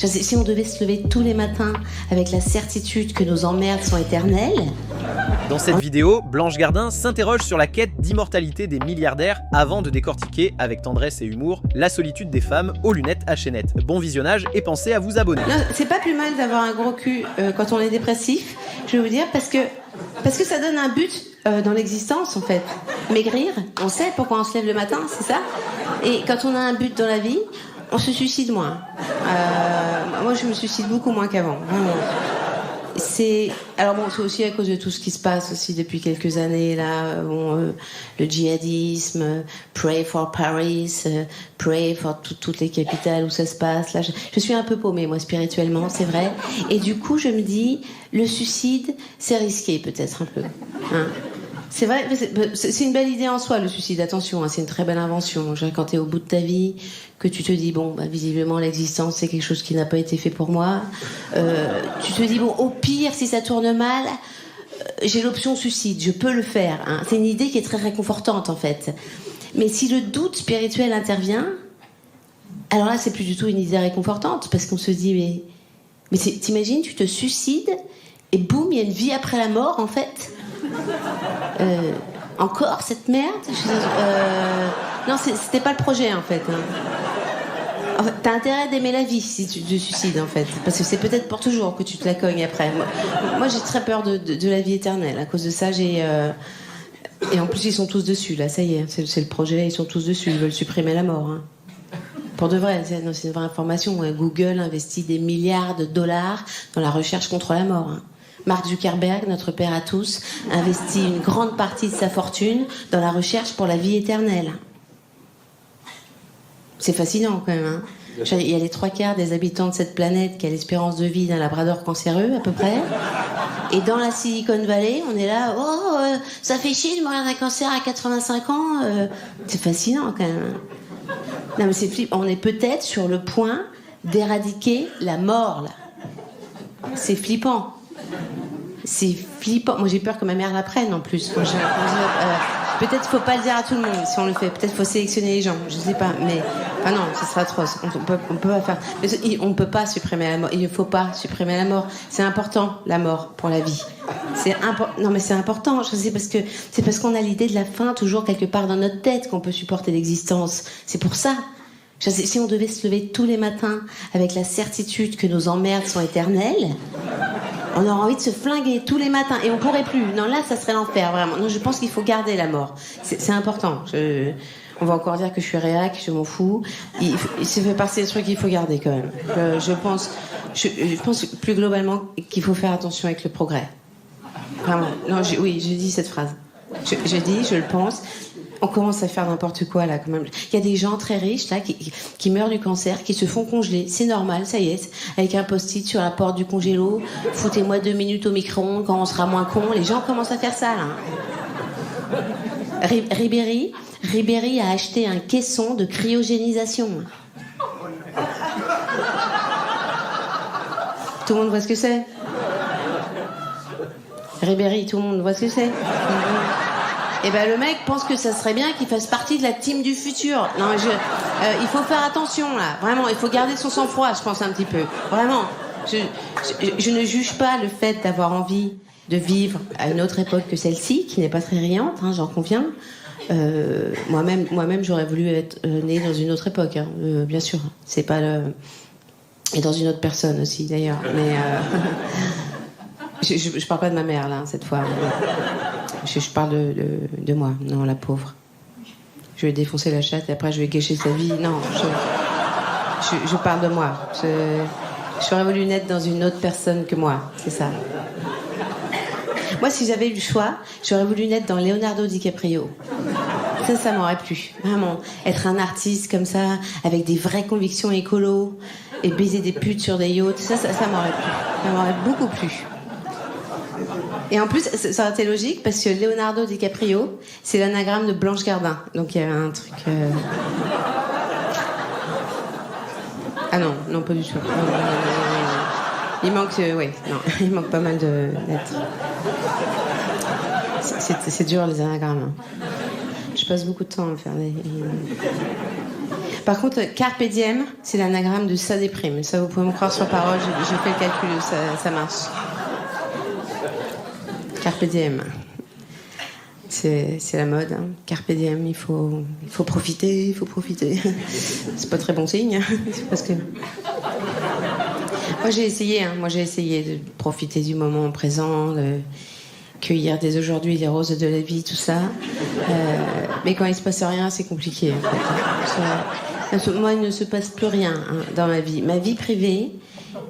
Si on devait se lever tous les matins avec la certitude que nos emmerdes sont éternelles... Dans cette vidéo, Blanche Gardin s'interroge sur la quête d'immortalité des milliardaires avant de décortiquer, avec tendresse et humour, la solitude des femmes aux lunettes à chaînettes. Bon visionnage et pensez à vous abonner. Non, c'est pas plus mal d'avoir un gros cul quand on est dépressif, je vais vous dire, parce que ça donne un but dans l'existence, en fait. Maigrir, on sait pourquoi on se lève le matin, c'est ça. Et quand on a un but dans la vie, on se suicide moins. Moi, je me suicide beaucoup moins qu'avant, vraiment. Alors bon, c'est aussi à cause de tout ce qui se passe aussi depuis quelques années là. Le djihadisme, pray for Paris, pray for toutes les capitales où ça se passe. Là, je suis un peu paumée moi spirituellement, c'est vrai. Et du coup, je me dis, le suicide, c'est risqué peut-être un peu. Hein. C'est vrai, c'est une belle idée en soi, le suicide. Attention, hein, c'est une très belle invention. Quand t'es au bout de ta vie, que tu te dis, bon, visiblement, l'existence, c'est quelque chose qui n'a pas été fait pour moi. Tu te dis, bon, au pire, si ça tourne mal, j'ai l'option suicide, je peux le faire. Hein. C'est une idée qui est très réconfortante, en fait. Mais si le doute spirituel intervient, alors là, c'est plus du tout une idée réconfortante, parce qu'on se dit, mais t'imagines, tu te suicides, et boum, il y a une vie après la mort, en fait. Encore cette merde. Non, c'était pas le projet en fait. En fait, t'as intérêt d'aimer la vie si tu te suicides en fait, parce que c'est peut-être pour toujours que tu te la cognes après. Moi j'ai très peur de la vie éternelle. À cause de ça, et en plus ils sont tous dessus là. Ça y est, c'est le projet. Ils sont tous dessus. Ils veulent supprimer la mort. Hein. Pour de vrai, c'est une vraie information. Google investit des milliards de dollars dans la recherche contre la mort. Hein. Mark Zuckerberg, notre père à tous, investit une grande partie de sa fortune dans la recherche pour la vie éternelle. C'est fascinant quand même. Hein. Il y a les 3/4 des habitants de cette planète qui a l'espérance de vie d'un labrador cancéreux à peu près. Et dans la Silicon Valley, on est là, ça fait chier de mourir d'un cancer à 85 ans. C'est fascinant quand même. Non mais c'est flippant. On est peut-être sur le point d'éradiquer la mort là. C'est flippant. C'est flippant. Moi, j'ai peur que ma mère la prenne en plus. Peut-être faut pas le dire à tout le monde si on le fait. Peut-être faut sélectionner les gens. Je sais pas. Mais non, ça serait atroce. On peut pas faire. Mais on ne peut pas supprimer la mort. Il ne faut pas supprimer la mort. C'est important la mort pour la vie. Non, mais c'est important. Je sais c'est parce qu'on a l'idée de la fin toujours quelque part dans notre tête qu'on peut supporter l'existence. C'est pour ça. Si on devait se lever tous les matins avec la certitude que nos emmerdes sont éternelles, on aurait envie de se flinguer tous les matins et on pourrait plus. Non, là, ça serait l'enfer, vraiment. Non, je pense qu'il faut garder la mort. C'est important. On va encore dire que je suis réac, je m'en fous. Ça fait partie des trucs qu'il faut garder quand même. Je pense plus globalement qu'il faut faire attention avec le progrès. Vraiment. Non, je dis cette phrase. Je le pense. On commence à faire n'importe quoi là quand même. Il y a des gens très riches là qui meurent du cancer, qui se font congeler. C'est normal, ça y est. Avec un post-it sur la porte du congélo. Foutez-moi 2 minutes au micro-ondes quand on sera moins con. Les gens commencent à faire ça là. Ribéry a acheté un caisson de cryogénisation. Tout le monde voit ce que c'est. Ribéry, tout le monde voit ce que c'est. Et le mec pense que ça serait bien qu'il fasse partie de la team du futur. Non, il faut faire attention là, vraiment. Il faut garder son sang-froid, je pense un petit peu. Vraiment, je ne juge pas le fait d'avoir envie de vivre à une autre époque que celle-ci, qui n'est pas très riante, hein, j'en conviens. Moi-même, j'aurais voulu être née dans une autre époque, hein, bien sûr. C'est pas le... Et dans une autre personne aussi, d'ailleurs. Mais je parle pas de ma mère là cette fois. Je parle de moi, non, la pauvre. Je vais défoncer la chatte et après je vais gâcher sa vie. Non, je parle de moi. J'aurais voulu naître dans une autre personne que moi, c'est ça. Moi, si j'avais eu le choix, j'aurais voulu naître dans Leonardo DiCaprio. Ça m'aurait plu, vraiment. Être un artiste comme ça, avec des vraies convictions écolo, et baiser des putes sur des yachts, ça m'aurait plu. Ça m'aurait beaucoup plu. Et en plus, ça aurait été logique parce que Leonardo DiCaprio, c'est l'anagramme de Blanche Gardin. Donc il y avait un truc. Ah non, pas du tout. Il manque, il manque pas mal de lettres. C'est dur les anagrammes. Hein. Je passe beaucoup de temps à faire des. Par contre, carpe diem, c'est l'anagramme de ça déprime. Ça, vous pouvez me croire sur parole, j'ai fait le calcul, ça marche. Carpe diem. C'est la mode, hein. Carpe diem, il faut profiter, il faut profiter. C'est pas très bon signe, hein. C'est parce que... Moi j'ai essayé de profiter du moment présent, de cueillir dès aujourd'hui les roses de la vie, tout ça. Mais quand il se passe rien, c'est compliqué. En fait. Moi, il ne se passe plus rien, hein, dans ma vie. Ma vie privée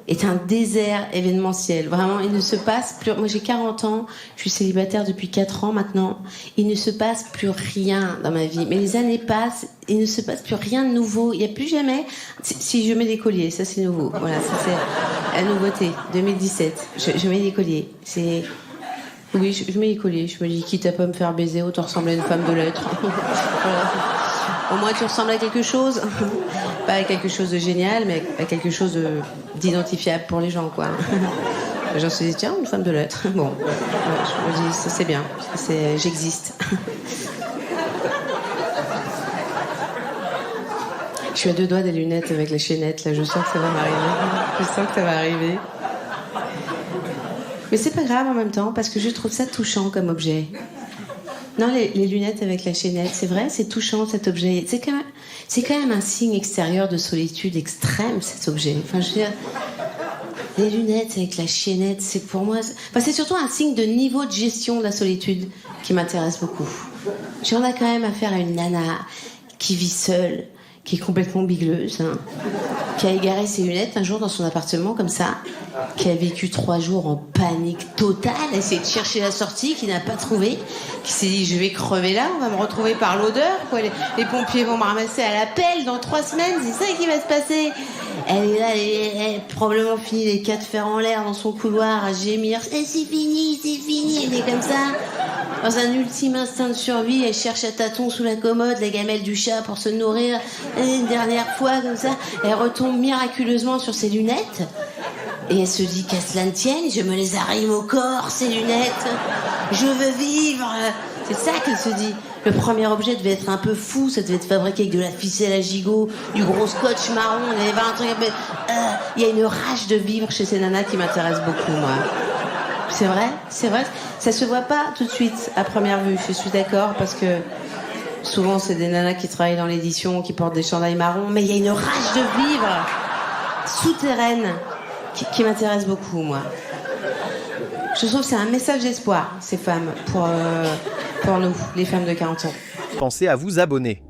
est un désert événementiel. Vraiment, il ne se passe plus... Moi, j'ai 40 ans, je suis célibataire depuis 4 ans maintenant. Il ne se passe plus rien dans ma vie. Mais les années passent, il ne se passe plus rien de nouveau. Il n'y a plus jamais... Si je mets des colliers, ça c'est nouveau. Voilà, ça c'est la nouveauté, 2017. Je mets des colliers. C'est... Oui, je mets des colliers. Je me dis, quitte à pas me faire baiser, autant ressembler à une femme de lettres. Voilà. Au moins, tu ressembles à quelque chose. Pas à quelque chose de génial, mais à quelque chose d'identifiable pour les gens, quoi. Les gens se disent, tiens, une femme de lettres. Bon, je me dis, ça c'est bien. J'existe. Je suis à 2 doigts des lunettes avec les chaînettes, là. Je sens que ça va m'arriver. Je sens que ça va arriver. Mais c'est pas grave en même temps, parce que je trouve ça touchant comme objet. Non, les lunettes avec la chaînette, c'est vrai, c'est touchant cet objet. C'est quand même un signe extérieur de solitude extrême, cet objet. Enfin, je veux dire, les lunettes avec la chaînette, c'est pour moi... c'est surtout un signe de niveau de gestion de la solitude qui m'intéresse beaucoup. J'en ai quand même affaire à une nana qui vit seule, qui est complètement bigleuse, hein, qui a égaré ses lunettes un jour dans son appartement comme ça, qui a vécu 3 jours en panique totale, essayé de chercher la sortie, qui n'a pas trouvé, qui s'est dit je vais crever là, on va me retrouver par l'odeur, quoi. Les pompiers vont me ramasser à la pelle dans 3 semaines, c'est ça qui va se passer. Elle est là, elle a probablement fini les 4 fers en l'air dans son couloir à gémir, c'est fini, elle est comme ça. Dans un ultime instinct de survie, elle cherche à tâtons sous la commode la gamelle du chat pour se nourrir. Et une dernière fois, comme ça, elle retombe miraculeusement sur ses lunettes. Et elle se dit qu'à cela ne tienne, je me les arrime au corps, ces lunettes. Je veux vivre. C'est ça qu'elle se dit. Le premier objet devait être un peu fou, ça devait être fabriqué avec de la ficelle à gigot, du gros scotch marron, il y avait un truc un peu... Il y a une rage de vivre chez ces nanas qui m'intéresse beaucoup, moi. C'est vrai. Ça se voit pas tout de suite, à première vue, je suis d'accord, parce que souvent c'est des nanas qui travaillent dans l'édition, qui portent des chandails marrons, mais il y a une rage de vivre souterraine qui m'intéresse beaucoup, moi. Je trouve que c'est un message d'espoir, ces femmes, pour nous, les femmes de 40 ans. Pensez à vous abonner.